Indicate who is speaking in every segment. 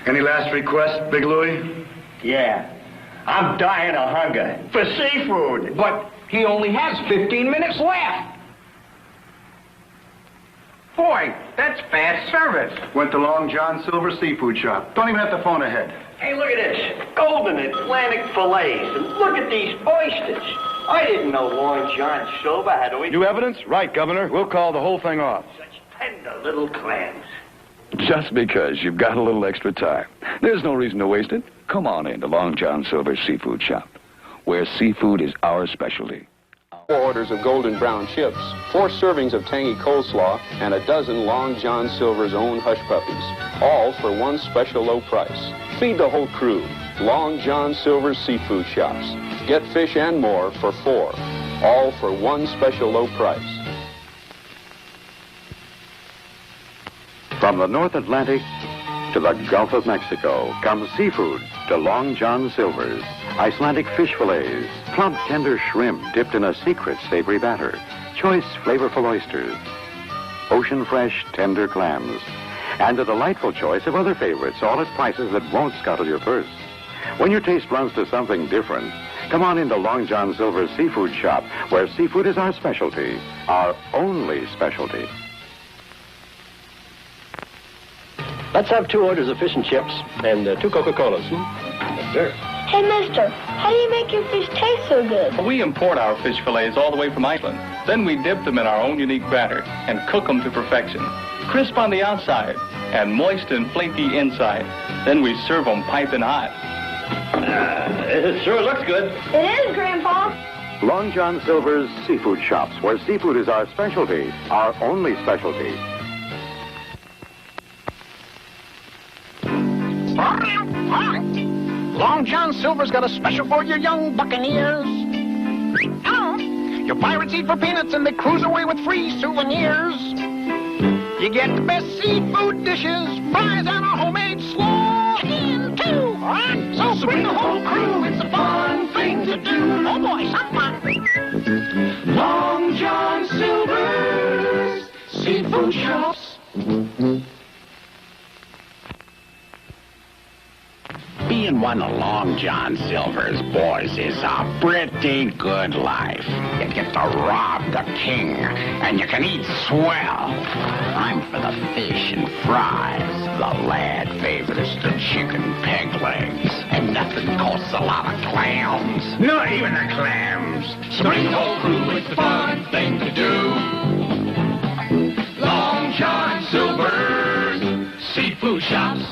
Speaker 1: Any last requests, Big Louie?
Speaker 2: Yeah. I'm dying of hunger for seafood.
Speaker 3: But he only has 15 minutes left. Boy, that's fast service.
Speaker 1: Went to Long John Silver's seafood shop. Don't even have to phone ahead.
Speaker 2: Hey, look at this. Golden Atlantic fillets. And look at these oysters. I didn't know Long John Silver had oysters.
Speaker 1: New evidence? Right, Governor. We'll call the whole thing off.
Speaker 2: Such tender little clams.
Speaker 4: Just because you've got a little extra time. There's no reason to waste it. Come on in to Long John Silver's Seafood Shop, where seafood is our specialty.
Speaker 5: 4 orders of golden brown chips, 4 servings of tangy coleslaw, and a dozen Long John Silver's own hush puppies, all for one special low price. Feed the whole crew. Long John Silver's Seafood Shops. Get fish and more for 4, all for one special low price.
Speaker 6: From the North Atlantic to the Gulf of Mexico comes seafood to Long John Silver's. Icelandic fish fillets, plump, tender shrimp dipped in a secret savory batter, choice, flavorful oysters, ocean fresh, tender clams, and a delightful choice of other favorites, all at prices that won't scuttle your purse. When your taste runs to something different, come on into Long John Silver's Seafood Shop, where seafood is our specialty, our only specialty.
Speaker 2: Let's have 2 orders of fish and chips and 2 Coca-Colas. Yes, sir.
Speaker 7: Hey, mister, how do you make your fish taste so good?
Speaker 8: We import our fish fillets all the way from Iceland. Then we dip them in our own unique batter and cook them to perfection. Crisp on the outside and moist and flaky inside. Then we serve them piping hot.
Speaker 2: It sure looks good.
Speaker 7: It is, Grandpa.
Speaker 6: Long John Silver's Seafood Shops, where seafood is our specialty, our only specialty.
Speaker 3: Long John Silver's got a special for your young buccaneers. Hello. Your pirates eat for peanuts and they cruise away with free souvenirs. You get the best seafood dishes, fries, and a homemade slaw. In too. All right? So bring the whole crew. It's a fun thing to do. Oh, boy, some fun. Long John Silver's Seafood Shops. Being one of Long John Silver's boys is a pretty good life. You get to rob the king, and you can eat swell. I'm for the fish and fries. The lad favors the chicken peg legs. And nothing costs a lot of clams. Not even the clams. So bring the whole crew, it's the fun thing to do. Long John Silver's Seafood Shops.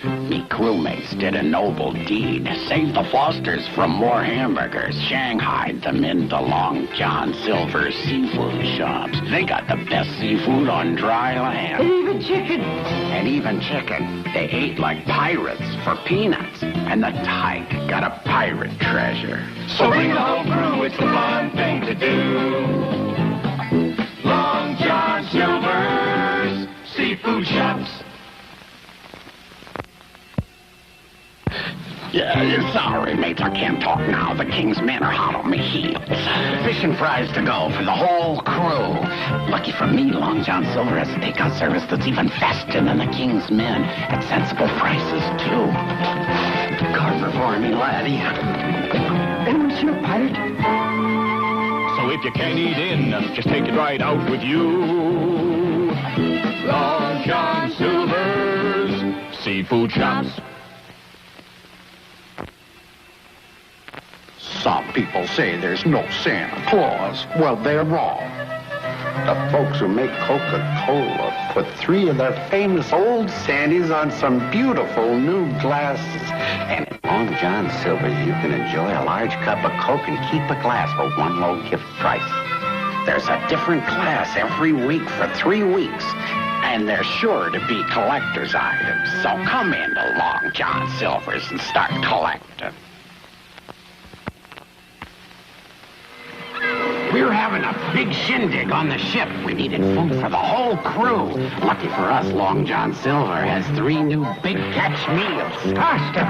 Speaker 3: Me crewmates did a noble deed. Saved the Fosters from more hamburgers. Shanghaied them into Long John Silver's Seafood Shops. They got the best seafood on dry land. And even chicken. They ate like pirates for peanuts. And the tyke got a pirate treasure. So bring the whole crew, it's the fun thing to do. Long John Silver's Seafood Shops. Yeah, sorry, mates, I can't talk now. The king's men are hot on me heels. Fish and fries to go for the whole crew. Lucky for me, Long John Silver has takeout service that's even faster than the king's men. At sensible prices, too. Carver for me, laddie. Anyone seen a pirate?
Speaker 9: So if you can't eat in, just take it right out with you. Long John Silver's Seafood Shops.
Speaker 3: Some people say there's no Santa Claus. Well, they're wrong. The folks who make Coca-Cola put 3 of their famous old Sandys on some beautiful new glasses. And at Long John Silver, you can enjoy a large cup of Coke and keep a glass for one low gift price. There's a different class every week for 3 weeks. And they're sure to be collector's items. So come into Long John Silver's and start collecting. We were having a big shindig on the ship. We needed food for the whole crew. Lucky for us, Long John Silver has 3 new big catch meals. Pasta!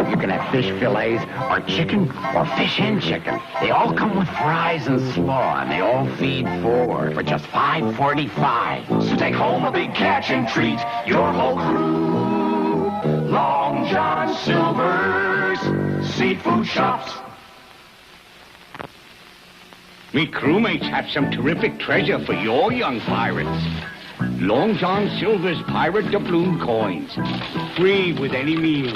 Speaker 3: You can have fish fillets, or chicken, or fish and chicken. They all come with fries and slaw, and they all feed 4 for just $5.45.
Speaker 9: So take home a big catch and treat your whole crew. Long John Silver's Seafood Shops.
Speaker 10: Me crewmates have some terrific treasure for your young pirates. Long John Silver's Pirate Doubloon coins. Free with any meal.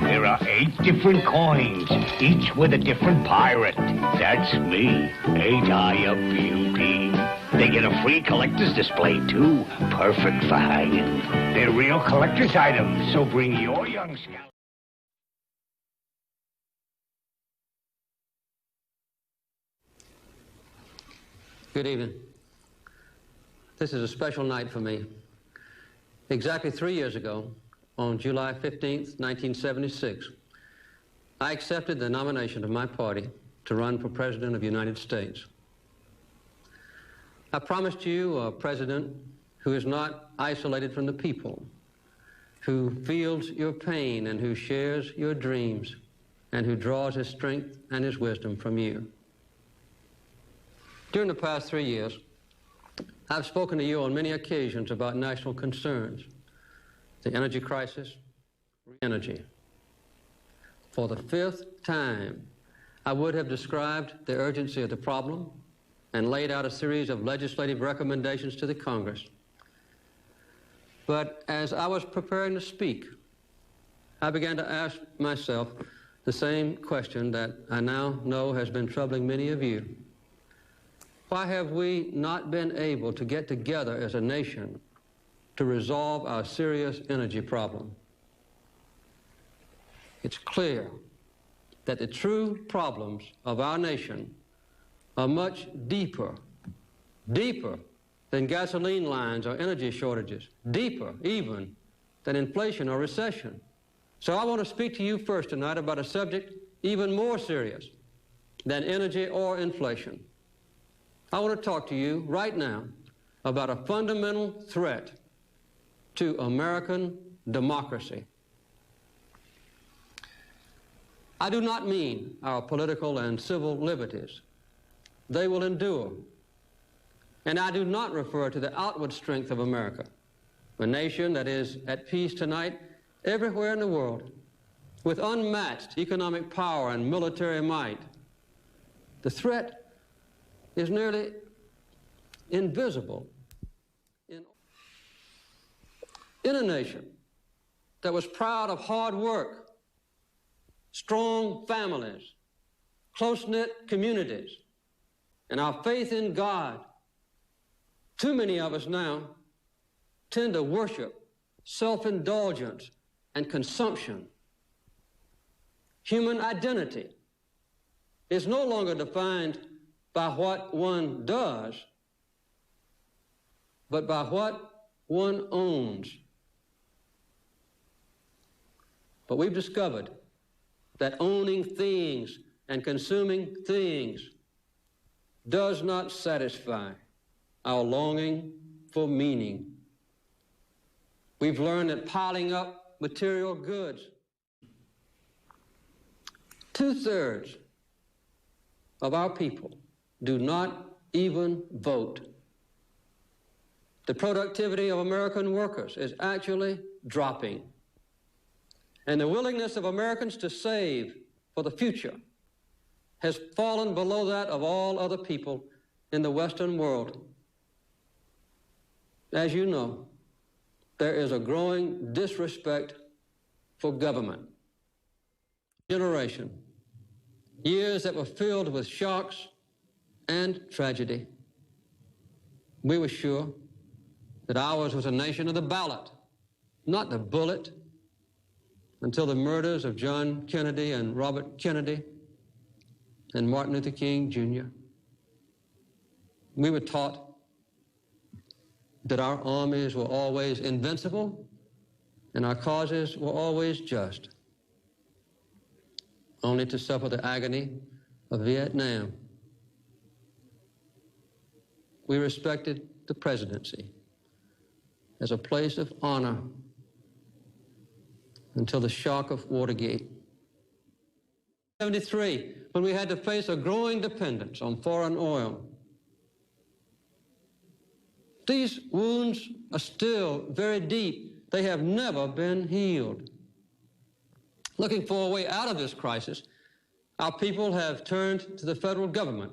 Speaker 10: There are 8 different coins, each with a different pirate. That's me. Ain't I a beauty? They get a free collector's display, too. Perfect for hanging. They're real collector's items, so bring your young scout.
Speaker 11: Good evening. This is a special night for me. Exactly 3 years ago, on July 15th, 1976, I accepted the nomination of my party to run for President of the United States. I promised you a president who is not isolated from the people, who feels your pain and who shares your dreams, and who draws his strength and his wisdom from you. During the past 3 years, I've spoken to you on many occasions about national concerns, the energy crisis, energy. For the 5th time, I would have described the urgency of the problem and laid out a series of legislative recommendations to the Congress. But as I was preparing to speak, I began to ask myself the same question that I now know has been troubling many of you. Why have we not been able to get together as a nation to resolve our serious energy problem? It's clear that the true problems of our nation are much deeper than gasoline lines or energy shortages, deeper even than inflation or recession. So I want to speak to you first tonight about a subject even more serious than energy or inflation. I want to talk to you right now about a fundamental threat to American democracy. I do not mean our political and civil liberties. They will endure. And I do not refer to the outward strength of America, a nation that is at peace tonight everywhere in the world, with unmatched economic power and military might. The threat is nearly invisible in a nation that was proud of hard work, strong families, close-knit communities, and our faith in God. Too many of us now tend to worship self-indulgence and consumption. Human identity is no longer defined by what one does, but by what one owns. But we've discovered that owning things and consuming things does not satisfy our longing for meaning. We've learned that piling up material goods, 2/3 of our people do not even vote. The productivity of American workers is actually dropping. And the willingness of Americans to save for the future has fallen below that of all other people in the Western world. As you know, there is a growing disrespect for government. Generation, years that were filled with shocks and tragedy. We were sure that ours was a nation of the ballot, not the bullet, until the murders of John Kennedy and Robert Kennedy and Martin Luther King, Jr. We were taught that our armies were always invincible and our causes were always just, only to suffer the agony of Vietnam we respected the presidency as a place of honor until the shock of Watergate. 1973, when we had to face a growing dependence on foreign oil. These wounds are still very deep. They have never been healed. Looking for a way out of this crisis, our people have turned to the federal government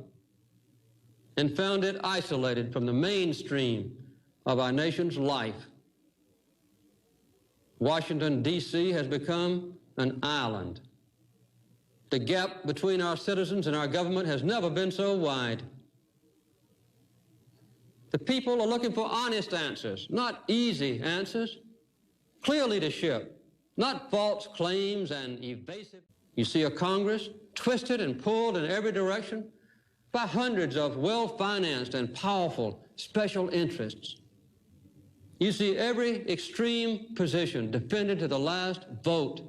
Speaker 11: and found it isolated from the mainstream of our nation's life. Washington, D.C. has become an island. The gap between our citizens and our government has never been so wide. The people are looking for honest answers, not easy answers. Clear leadership, not false claims and evasive. You see a Congress twisted and pulled in every direction by hundreds of well-financed and powerful special interests. You see every extreme position defended to the last vote.